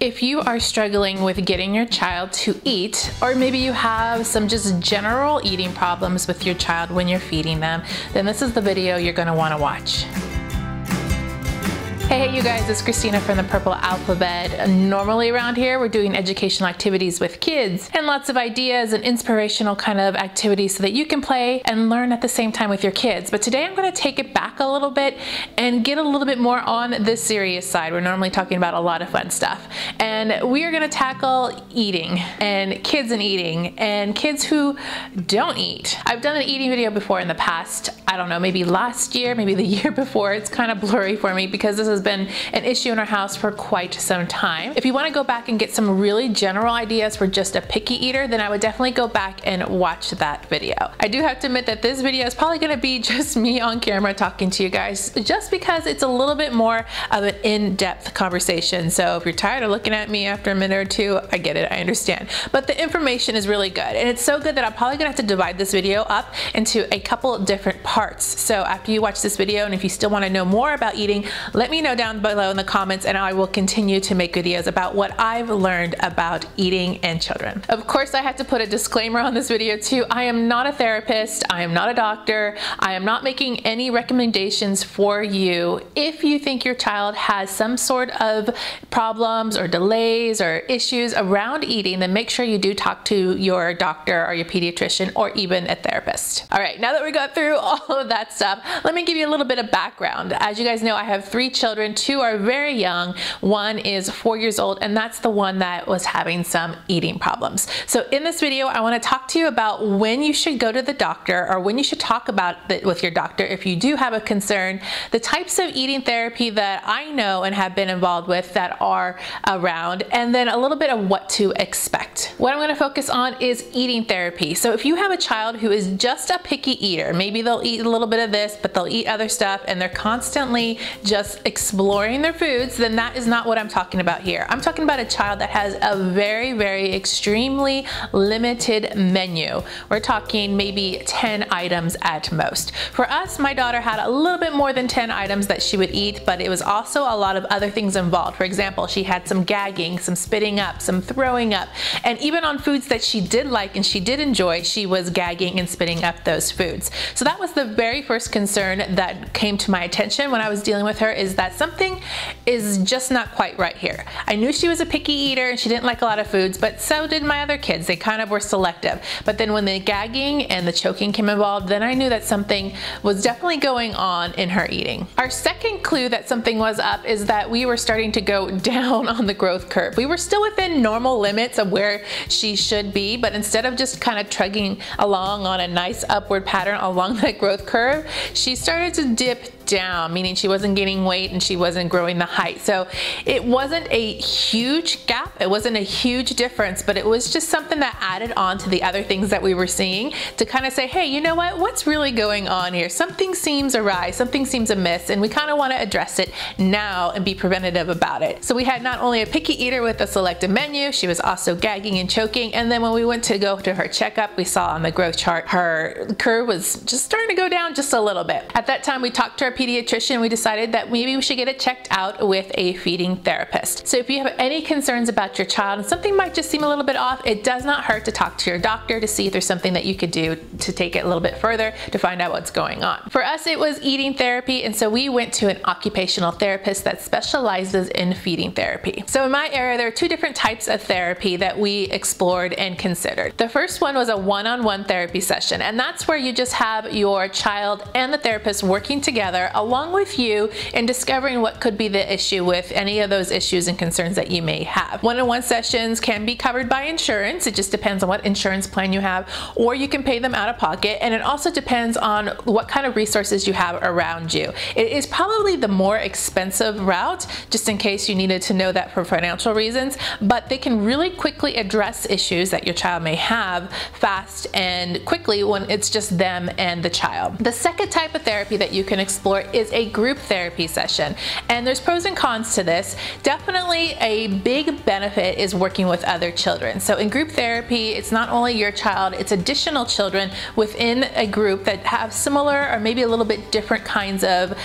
If you are struggling with getting your child to eat, or maybe you have some just general eating problems with your child when you're feeding them, then this is the video you're going to want to watch. Hey you guys, it's Christina from the Purple Alphabet. Normally around here we're doing educational activities with kids and lots of ideas and inspirational kind of activities so that you can play and learn at the same time with your kids. But today I'm going to take it back a little bit and get a little bit more on the serious side. We're normally talking about a lot of fun stuff. And we are going to tackle eating and kids who don't eat. I've done an eating video before in the past. I don't know, maybe last year, maybe the year before. It's kind of blurry for me because this has been an issue in our house for quite some time. If you want to go back and get some really general ideas for just a picky eater, then I would definitely go back and watch that video. I do have to admit that this video is probably going to be just me on camera talking to you guys, just because it's a little bit more of an in-depth conversation. So if you're tired of looking at me after a minute or two, I get it, I understand. But the information is really good, and it's so good that I'm probably going to have to divide this video up into a couple different parts. So after you watch this video, and if you still want to know more about eating, let me know down below in the comments, and I will continue to make videos about what I've learned about eating and children. Of course, I have to put a disclaimer on this video too. I am not a therapist. I am not a doctor. I am not making any recommendations for you. If you think your child has some sort of problems or delays or issues around eating, then make sure you do talk to your doctor or your pediatrician or even a therapist. All right, now that we got through all of that stuff, let me give you a little bit of background. As you guys know, I have 3 children. 2 are very young. 1 is 4 years old, and that's the one that was having some eating problems. So in this video, I want to talk to you about when you should go to the doctor, or when you should talk about it with your doctor if you do have a concern, the types of eating therapy that I know and have been involved with that are around, and then a little bit of what to expect. What I'm going to focus on is eating therapy. So if you have a child who is just a picky eater, maybe they'll eat a little bit of this, but they'll eat other stuff, and they're constantly just exploring their foods, then that is not what I'm talking about here. I'm talking about a child that has a very extremely limited menu. We're talking maybe 10 items at most. For us, my daughter had a little bit more than 10 items that she would eat, but it was also a lot of other things involved. For example, she had some gagging, some spitting up, some throwing up, and even on foods that she did like and she did enjoy, she was gagging and spitting up those foods. So that was the very first concern that came to my attention when I was dealing with her, is that something is just not quite right here. I knew she was a picky eater and she didn't like a lot of foods, but so did my other kids. They kind of were selective. But then when the gagging and the choking came involved, then I knew that something was definitely going on in her eating. Our second clue that something was up is that we were starting to go down on the growth curve. We were still within normal limits of where she should be, but instead of just kind of trudging along on a nice upward pattern along that growth curve, she started to dip down, meaning she wasn't gaining weight and she wasn't growing the height. So it wasn't a huge gap, it wasn't a huge difference, but it was just something that added on to the other things that we were seeing to kind of say, hey, you know what, what's really going on here? Something seems awry, something seems amiss, and we kind of want to address it now and be preventative about it. So we had not only a picky eater with a selective menu, she was also gagging and choking, and then when we went to go to her checkup, we saw on the growth chart her curve was just starting to go down just a little bit. At that time, we talked to our pediatrician. We decided that maybe we should get it checked out with a feeding therapist. So if you have any concerns about your child and something might just seem a little bit off, it does not hurt to talk to your doctor to see if there's something that you could do to take it a little bit further to find out what's going on. For us, it was eating therapy, and so we went to an occupational therapist that specializes in feeding therapy. So in my area, there are 2 different types of therapy that we explored and considered. The first one was a one-on-one therapy session, and that's where you just have your child and the therapist working together along with you in discovering what could be the issue with any of those issues and concerns that you may have. One-on-one sessions can be covered by insurance. It just depends on what insurance plan you have, or you can pay them out of pocket, and it also depends on what kind of resources you have around you. It is probably the more expensive route, just in case you needed to know that for financial reasons, but they can really quickly address issues that your child may have fast and quickly when it's just them and the child. The second type of therapy that you can explore explore is a group therapy session. And there's pros and cons to this. Definitely a big benefit is working with other children. So in group therapy, it's not only your child, it's additional children within a group that have similar or maybe a little bit different kinds of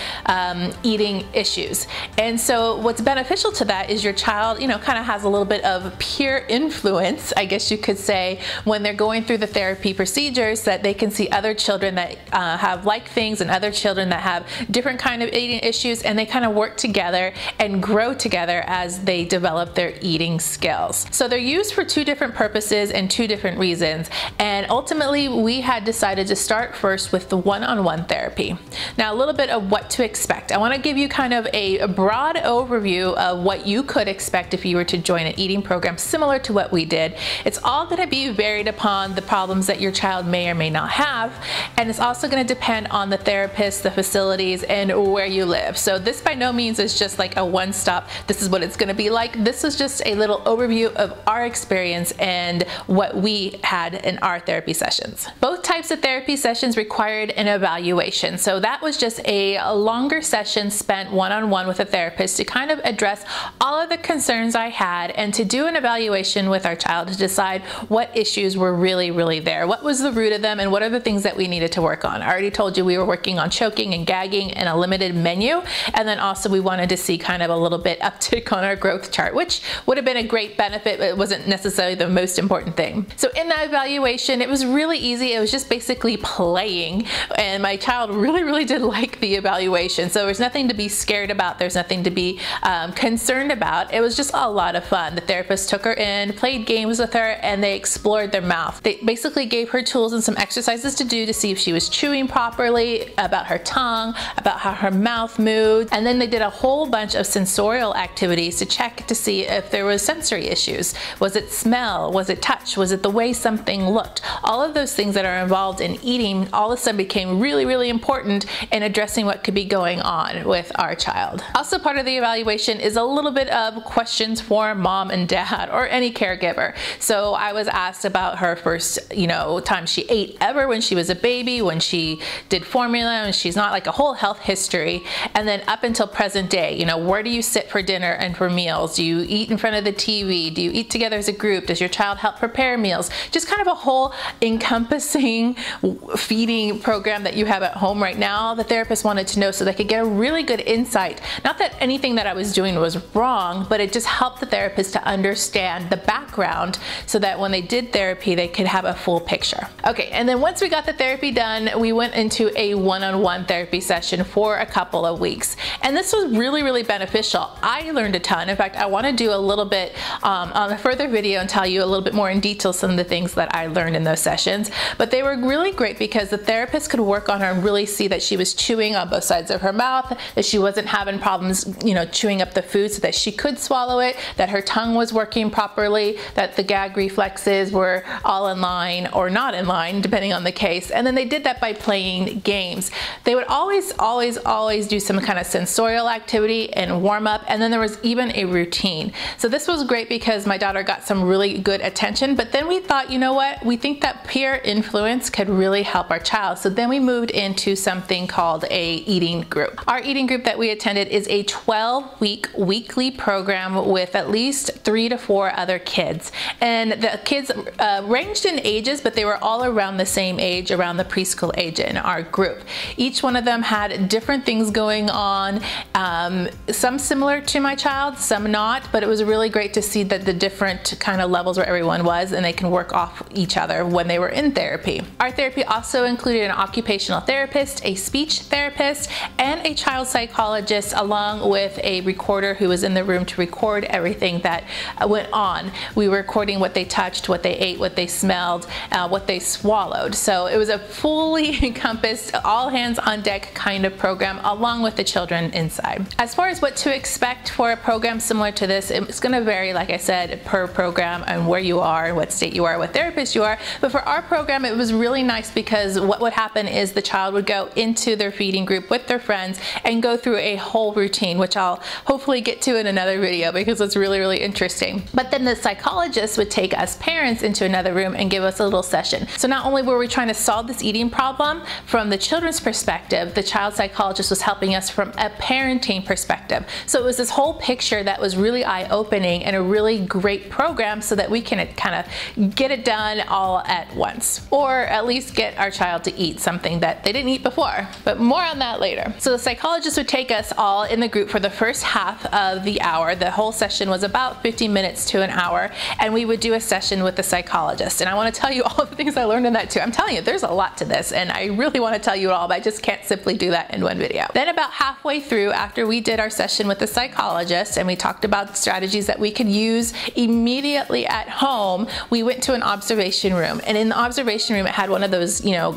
eating issues. And so what's beneficial to that is your child, you know, kind of has a little bit of peer influence, I guess you could say, when they're going through the therapy procedures, that they can see other children that have like things and other children that have different kind of eating issues, and they kind of work together and grow together as they develop their eating skills. So they're used for two different purposes and two different reasons, and ultimately we had decided to start first with the one-on-one therapy. Now, a little bit of what to expect. I want to give you kind of a broad overview of what you could expect if you were to join an eating program similar to what we did. It's all going to be varied upon the problems that your child may or may not have, and it's also going to depend on the therapist, the facilities, and where you live. So this by no means is just like a one-stop, this is what it's going to be like. This is just a little overview of our experience and what we had in our therapy sessions. Both types of therapy sessions required an evaluation. So that was just a longer session spent one-on-one with a therapist to kind of address all of the concerns I had and to do an evaluation with our child to decide what issues were really there. What was the root of them and what are the things that we needed to work on? I already told you we were working on choking and gagging and a limited menu, and then also we wanted to see kind of a little bit uptick on our growth chart, which would have been a great benefit, but it wasn't necessarily the most important thing. So in that evaluation, it was really easy. It was just basically playing, and my child really did like the evaluation. So there's nothing to be scared about. There's nothing to be concerned about. It was just a lot of fun. The therapist took her in, played games with her, and they explored their mouth. They basically gave her tools and some exercises to do to see if she was chewing properly, about her tongue, about how her mouth moved, and then they did a whole bunch of sensorial activities to check to see if there was sensory issues. Was it smell? Was it touch? Was it the way something looked? All of those things that are involved in eating all of a sudden became really important in addressing what could be going on with our child. Also, part of the evaluation is a little bit of questions for mom and dad or any caregiver. So I was asked about her first, time she ate ever when she was a baby, when she did formula, and she's not, like a whole health history, and then up until present day, where do you sit for dinner and for meals? Do you eat in front of the TV? Do you eat together as a group? Does your child help prepare meals? Just kind of a whole encompassing feeding program that you have at home right now. The therapist wanted to know so they could get a really good insight. Not that anything that I was doing was wrong, but it just helped the therapist to understand the background so that when they did therapy, they could have a full picture. Okay, and then once we got the therapy done, we went into a one-on-one therapy session for a couple of weeks. And this was really beneficial. I learned a ton. In fact, I want to do a little bit on a further video and tell you a little bit more in detail some of the things that I learned in those sessions. But they were really great because the therapist could work on her and really see that she was chewing on both sides of her mouth, that she wasn't having problems, chewing up the food so that she could swallow it, that her tongue was working properly, that the gag reflexes were all in line or not in line, depending on the case. And then they did that by playing games. They would always do some kind of sensorial activity and warm up, and then there was even a routine. So this was great because my daughter got some really good attention, but then we thought, you know what, we think that peer influence could really help our child. So then we moved into something called a eating group. Our eating group that we attended is a 12-week weekly program with at least 3 to 4 other kids. And the kids ranged in ages, but they were all around the same age, around the preschool age in our group. Each one of them had different things going on, some similar to my child, some not, but it was really great to see that the different kind of levels where everyone was, and they can work off each other when they were in therapy. Our therapy also included an occupational therapist, a speech therapist, and a child psychologist, along with a recorder who was in the room to record everything that went on. We were recording what they touched, what they ate, what they smelled, what they swallowed. So it was a fully encompassed, all hands on deck kind of program, along with the children inside. As far as what to expect for a program similar to this, it's going to vary, like I said, per program and where you are, what state you are, what therapist you are. But for our program, it was really nice because what would happen is the child would go into their feeding group with their friends and go through a whole routine, which I'll hopefully get to in another video because it's really, really interesting. But then the psychologist would take us parents into another room and give us a little session. So not only were we trying to solve this eating problem from the children's perspective, the child psychologist was helping us from a parenting perspective. So it was this whole picture that was really eye-opening and a really great program so that we can kind of get it done all at once, or at least get our child to eat something that they didn't eat before. But more on that later. So the psychologist would take us all in the group for the first half of the hour. The whole session was about 50 minutes to an hour, and we would do a session with the psychologist. And I want to tell you all the things I learned in that too. I'm telling you, there's a lot to this, and I really want to tell you it all, but I just can't simply do that in one video. Then about halfway through, after we did our session with the psychologist and we talked about strategies that we could use immediately at home, we went to an observation room. And in the observation room, it had one of those, you know,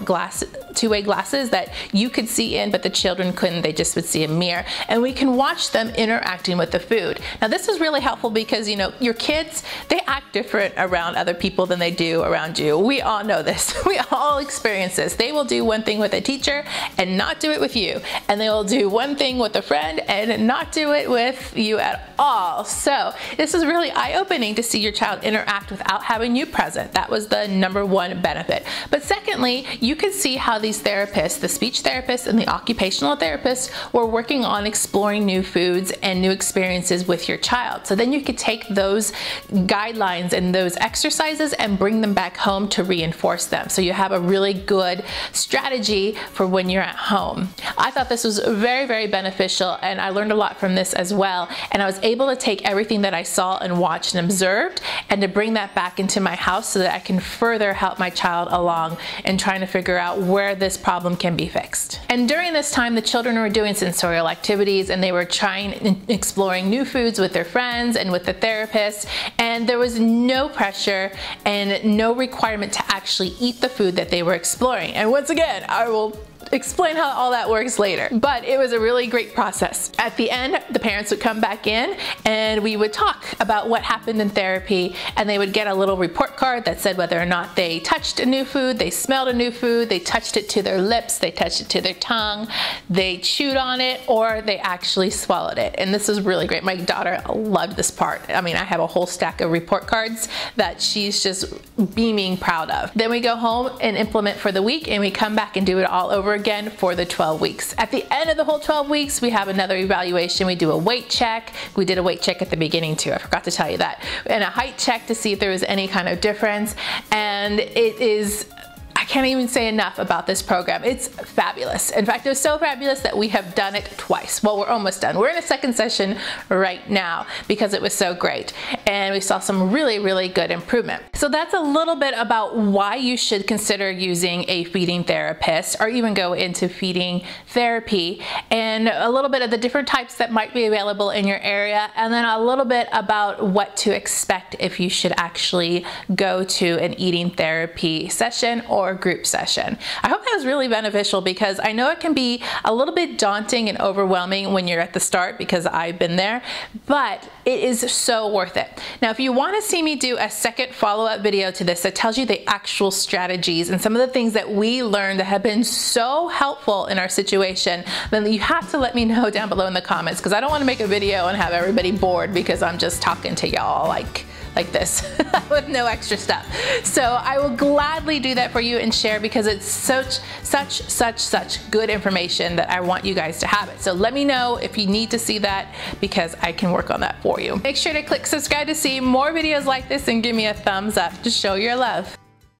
two-way glasses that you could see in, but the children couldn't. They just would see a mirror. And we can watch them interacting with the food. Now this is really helpful because, you know, your kids, they act different around other people than they do around you. We all know this. We all experience this. They will do one thing with a teacher and not do it with you. And they will do one thing with a friend and not do it with you at all. So this is really eye-opening to see your child interact without having you present. That was the #1 benefit. But secondly, you could see how these therapists, the speech therapists and the occupational therapists, were working on exploring new foods and new experiences with your child. So then you could take those guidelines and those exercises and bring them back home to reinforce them. So you have a really good strategy for when you're at home. I thought this was very, very beneficial, and I learned a lot from this as well. And I was able to take everything that I saw and watched and observed and to bring that back into my house so that I can further help my child along in trying to figure out where this problem can be fixed. And during this time, the children were doing sensorial activities and they were trying and exploring new foods with their friends and with the therapist, and there was no pressure and no requirement to actually eat the food that they were exploring. And once again, I will explain how all that works later. But it was a really great process. At the end, the parents would come back in and we would talk about what happened in therapy, and they would get a little report card that said whether or not they touched a new food, they smelled a new food, they touched it to their lips, they touched it to their tongue, they chewed on it, or they actually swallowed it. And this is really great. My daughter loved this part. I mean, I have a whole stack of report cards that she's just beaming proud of. Then we go home and implement for the week, and we come back and do it all over again for the 12 weeks. At the end of the whole 12 weeks, we have another evaluation. We do a weight check. We did a weight check at the beginning too. I forgot to tell you that. And a height check to see if there was any kind of difference. And it is, I can't even say enough about this program. It's fabulous. In fact, it was so fabulous that we have done it twice. Well, we're almost done. We're in a second session right now because it was so great. And we saw some really, really good improvement. So that's a little bit about why you should consider using a feeding therapist or even go into feeding therapy, and a little bit of the different types that might be available in your area, and then a little bit about what to expect if you should actually go to an eating therapy session or group session. I hope that was really beneficial because I know it can be a little bit daunting and overwhelming when you're at the start, because I've been there, but it is so worth it. Now, if you want to see me do a second follow-up video to this that tells you the actual strategies and some of the things that we learned that have been so helpful in our situation, then you have to let me know down below in the comments, because I don't want to make a video and have everybody bored because I'm just talking to y'all like this with no extra stuff. So I will gladly do that for you and share, because it's such good information that I want you guys to have it. So let me know if you need to see that, because I can work on that for you. Make sure to click subscribe to see more videos like this and give me a thumbs up to show your love.